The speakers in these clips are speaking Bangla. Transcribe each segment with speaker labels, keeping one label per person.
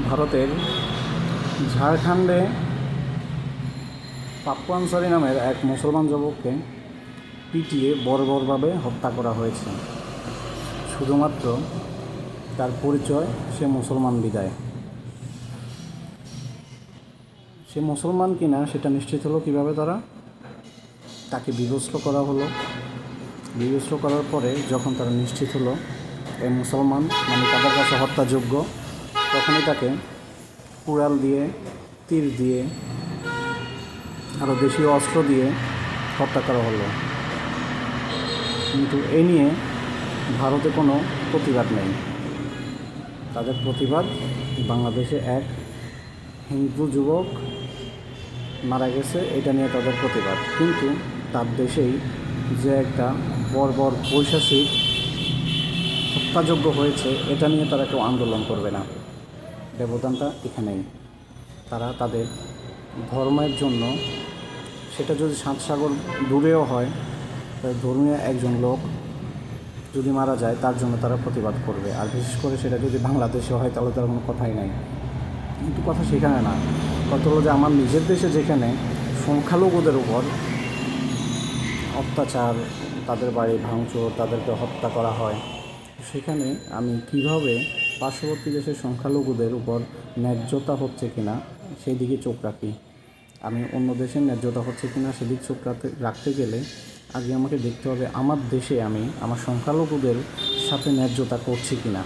Speaker 1: ভারতের ঝাড়খণ্ডে পাপ্পু আনসারি নামের এক মুসলমান যুবককে পিটিয়ে বর্বরভাবে হত্যা করা হয়েছে, শুধুমাত্র তার পরিচয় সে মুসলমান বিদায়। সে মুসলমান কিনা সেটা নিশ্চিত হলো কীভাবে? তাকে বিবস্ত্র করা হলো। বিবস্ত্র করার পরে যখন তারা নিশ্চিত হলো এই মুসলমান, মানে তাদের কাছে হত্যাযোগ্য, তখনই তাকে কুড়াল দিয়ে, তীর দিয়ে, আরও দেশীয় অস্ত্র দিয়ে হত্যা করা হলো। কিন্তু এ নিয়ে ভারতে কোনো প্রতিবাদ নেই। তাদের প্রতিবাদ বাংলাদেশে এক হিন্দু যুবক মারা গেছে, এটা নিয়ে তাদের প্রতিবাদ। কিন্তু তার দেশেই যে একটা বর্বর বৈশাসিক হত্যাযোগ্য হয়েছে, এটা নিয়ে তারা কেউ আন্দোলন করবে না। ব্যবধানটা এখানেই। তারা তাদের ধর্মের জন্য, সেটা যদি 7 সাগর দূরেও হয়, ধর্মীয় একজন লোক যদি মারা যায় তার জন্য তারা প্রতিবাদ করবে। আর বিশেষ করে সেটা যদি বাংলাদেশে হয় তাহলে তার কোনো কথাই নাই। কিন্তু কথা সেখানে না, কথা হলো যে আমার নিজের দেশে যেখানে সংখ্যালঘুদের উপর অত্যাচার, তাদের বাড়ি ভাঙচুর, তাদেরকে হত্যা করা হয়, সেখানে আমি কিভাবে পার্শ্ববর্তী দেশের সংখ্যালঘুদের উপর ন্যায্যতা হচ্ছে কিনা সেই দিকে চোখ রাখি। আমি অন্য দেশের ন্যায্যতা হচ্ছে কিনা সেদিক চোখ রাখতে গেলে আগে আমাকে দেখতে হবে আমার দেশে আমি আমার সংখ্যালঘুদের সাথে ন্যায্যতা করছি কিনা।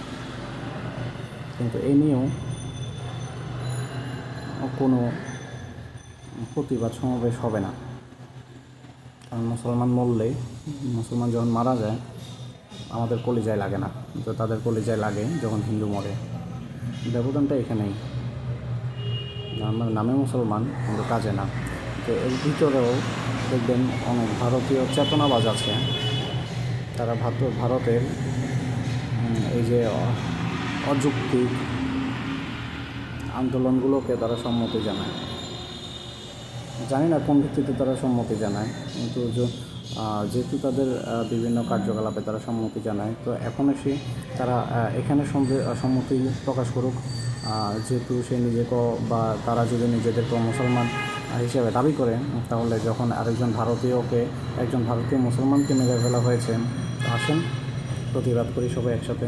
Speaker 1: কিন্তু এ নিয়েও কোনো প্রতিবাদ সমাবেশ হবে না, কারণ মুসলমান মরলে, মুসলমান যখন মারা যায় আমাদের কলিজায় লাগে না, তো তাদের কলিজায় লাগে যখন হিন্দু মরে। ব্যবধানটা এখানেই। আমার নামে মুসলমান কিন্তু কাজে না। তো এর ভিতরেও দেখবেন অনেক ভারতীয় চেতনাবাজ আছে, তারা ভারতের এই যে অযৌক্তিক আন্দোলনগুলোকে তারা সম্মতি জানায়। জানি না কোন ভিত্তিতে তারা সম্মতি জানায়, কিন্তু যেহেতু তাদের বিভিন্ন কার্যকলাপে তারা সম্মতি জানায়, তো এখন এসে তারা এখানে সম্মতি প্রকাশ করুক। যেহেতু সে নিজেকে বা তারা যদি নিজেদেরকে মুসলমান হিসেবে দাবি করে, তাহলে যখন একজন ভারতীয় মুসলমানকে মেরে ফেলা হয়েছে, আসেন প্রতিবাদ করি সবাই একসাথে।